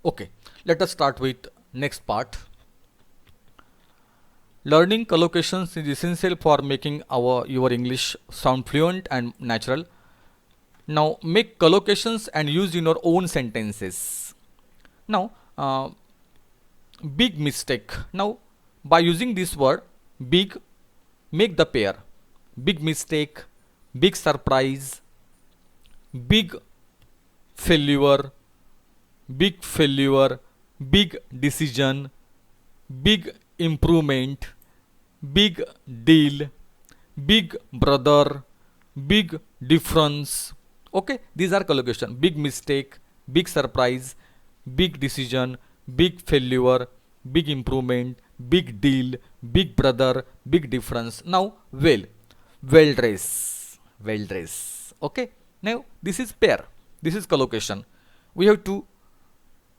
Okay, let us start with next part. Learning collocations is essential for making your English sound fluent and natural. Now make collocations and use in your own sentences. Now big mistake. Now by using this word big, make the pair big mistake, big surprise, big failure, big failure, big decision, big improvement, big deal, big brother, big difference. Okay, these are collocation. Big mistake, big surprise, big decision, big failure, big improvement, big deal, big brother, big difference. Now well dress, well dress. Okay, now this is pair, this is collocation. We have to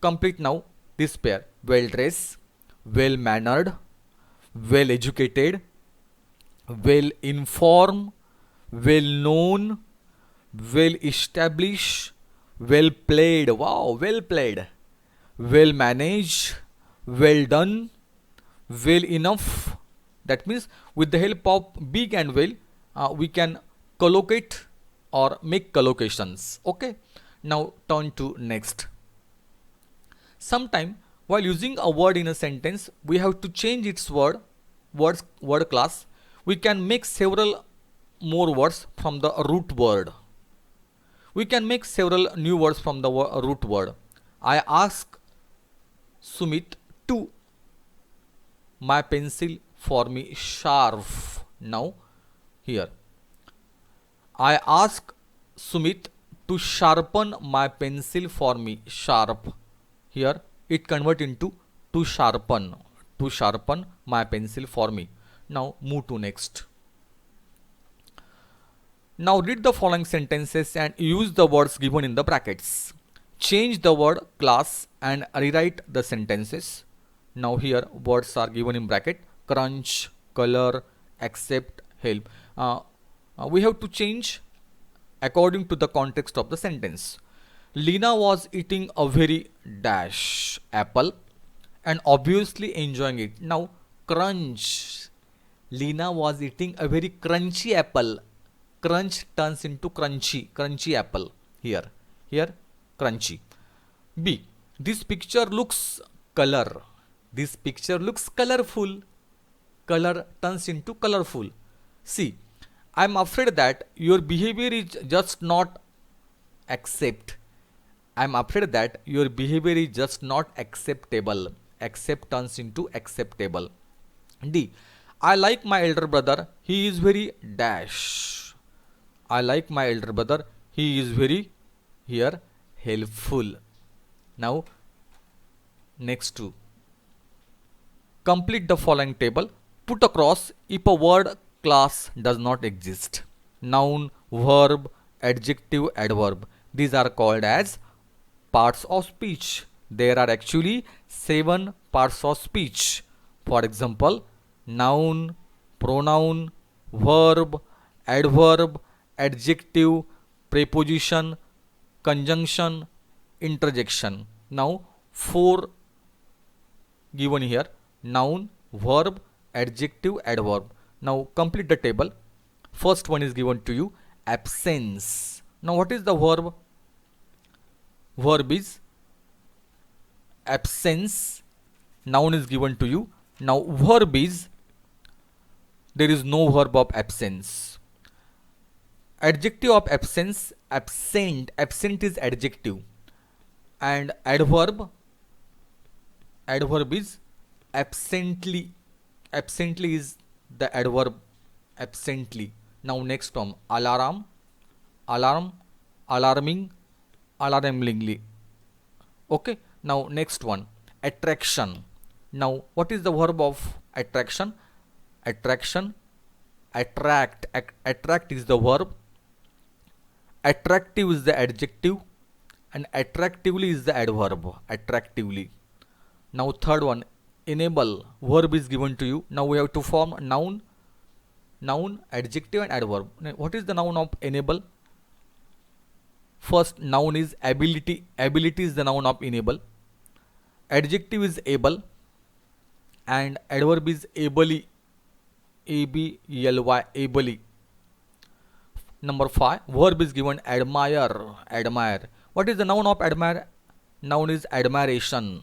complete now this pair: well dressed, well mannered, well educated, well informed, well known, well established, well played. Wow, well played, well managed, well done, well enough. That means with the help of big and well, we can collocate or make collocations. Okay, now turn to next. Sometime while using a word in a sentence, we have to change its word class. We can make several more words from the root word. We can make several new words from the root word. I ask Sumit to my pencil for me sharp. Now here I ask Sumit to sharpen my pencil for me sharp. Here it convert into to sharpen my pencil for me. Now move to next. Now read the following sentences and use the words given in the brackets. Change the word class and rewrite the sentences. Now here words are given in bracket: crunch, color, accept, help. We have to change according to the context of the sentence. Lina was eating a very dash apple and obviously enjoying it. Now crunch. Lina was eating a very crunchy apple. Crunch turns into crunchy apple. Here crunchy. B. This picture looks color. This picture looks colorful. Color turns into colorful. C. I'm afraid that your behavior is just not accept. I'm afraid that your behavior is just not acceptable. Accept turns into acceptable. D. I like my elder brother. He is very dash. I like my elder brother. He is very here helpful. Now next two. Complete the following table. Put across if a word class does not exist. Noun, verb, adjective, adverb. These are called as parts of speech. There are actually 7 parts of speech. For example, noun, pronoun, verb, adverb, adjective, preposition, conjunction, interjection. Now 4 given here: noun, verb, adjective, adverb. Now complete the table. First one is given to you: absence. Now what is the verb? Verb is absence. Noun is given to you. Now verb is, there is no verb of absence. Adjective of absence, absent. Absent is adjective. And adverb is absently. Absently is the adverb, absently. Now next one: alarm, alarm, alarming, alarmingly. Okay. Now next one: attraction. Now what is the verb of attraction? Attraction, attract. Attract is the verb. Attractive is the adjective, and attractively is the adverb. Attractively. Now third one: enable. Verb is given to you. Now we have to form noun, adjective, and adverb. Now, what is the noun of enable? First noun is ability. Ability is the noun of enable. adjective is able and adverb is ably, ably, ably. Number 5, verb is given admire, admire. What is the noun of admire? Noun is admiration.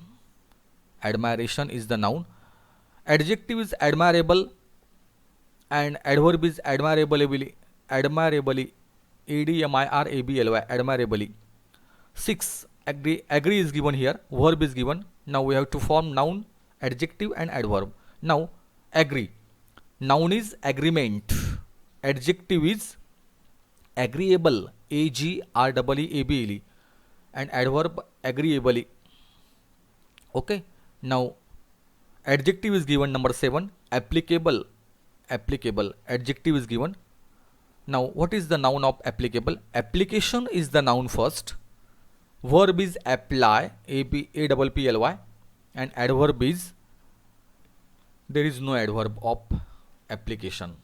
Admiration is the noun. Adjective is admirable and adverb is admirably, admirably, admirably, admirably. 6, agree, agree is given here, verb is given. Now we have to form noun, adjective and adverb. Now agree. Noun is agreement. Adjective is agreeable, agreeable, and adverb agreeably. Okay. Now adjective is given. Number 7, applicable, applicable. Adjective is given. Now what is the noun of applicable? Application is the noun first. Verb is apply, apply, and adverb is, there is no adverb of application.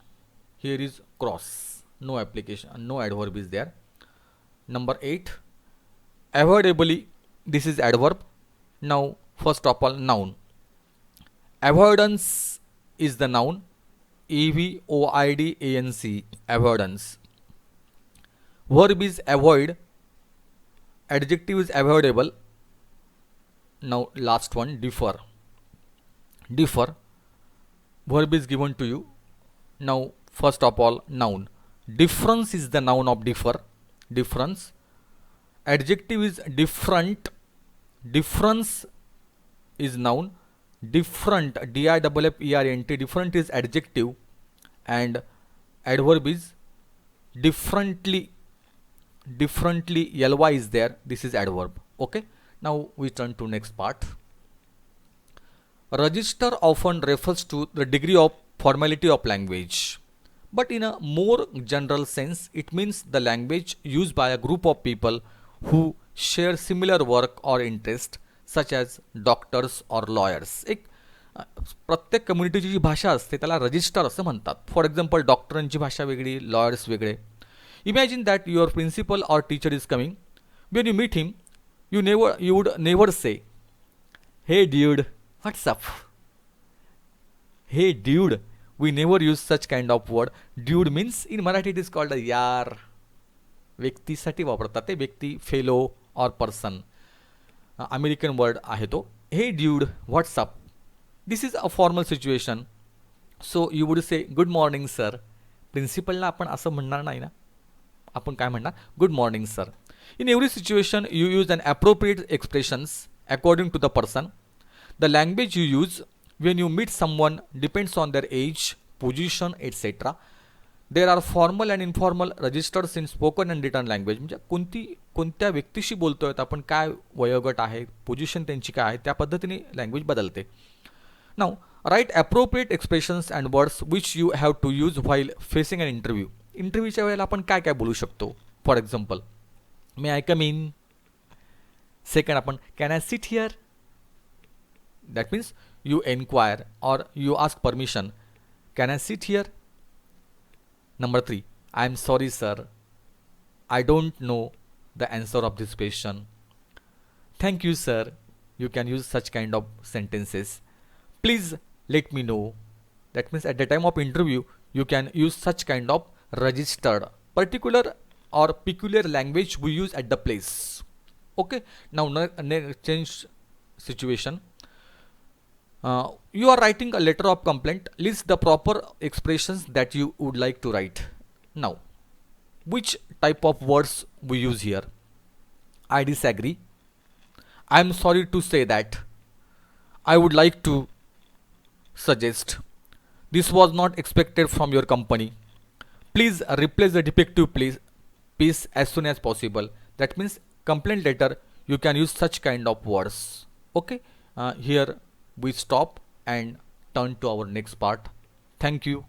Here is cross, no application, no adverb is there. Number 8, avoidably, this is adverb. Now first of all, noun. Avoidance is the noun, avoidance, avoidance. Verb is avoid, adjective is avoidable. Now last one, differ, differ. Verb is given to you. Now first of all, noun. Difference is the noun of differ, difference. Adjective is different, difference is noun. Different, different, different is adjective, and adverb is differently, differently, ly is there, this is adverb. Okay. Now we turn to next part. Register often refers to the degree of formality of language, but in a more general sense it means the language used by a group of people who share similar work or interest, such as doctors or lawyers. एक प्रत्येक कम्युनिटीची जी भाषा असते त्याला register असं म्हणतात. For example डॉक्टरांची भाषा वेगळी, लॉयर्स वेगळे. Imagine that your principal or teacher is coming. When you meet him, you would never say, hey dude, what's up? Hey dude, we never use such kind of word. Dude means in Marathi it is called a यार. व्यक्तीसाठी वापरतात ते, व्यक्ती, fellow और person. American word आहे तो. Hey dude, what's up. This is a formal situation. So you would say good morning sir. प्रिन्सिपलला आपण असं म्हणणार नाही ना, आपण काय म्हणणार, good morning sir. In every situation you use an appropriate expressions according to the person. The language you use when you meet someone depends on their age, position, etc. There are formal and informal registers in spoken and written language. म्हणजे कोणत्या व्यक्तीशी बोलतोय आपण, काय वयोगट आहे, position त्यांची काय आहे, त्या पद्धतीने लँग्वेज बदलते. Now write appropriate expressions and words which you have to use while facing an interview. इंटरव्ह्यूच्या वेळेला आपण काय काय बोलू शकतो. For example, may I come in. Second आपण can I sit here. That means you inquire or you ask permission. Can I sit here? Number 3, I am sorry sir, I don't know the answer of this question. Thank you sir. You can use such kind of sentences. Please let me know. That means at the time of interview you can use such kind of registered, particular or peculiar language we use at the place. Okay. Now change situation. You are writing a letter of complaint. List the proper expressions that you would like to write. Now, which type of words we use here? I disagree. I am sorry to say that. I would like to suggest. This was not expected from your company. Please replace the defective piece as soon as possible. That means complaint letter, you can use such kind of words. Okay. Here we stop and turn to our next part. Thank you.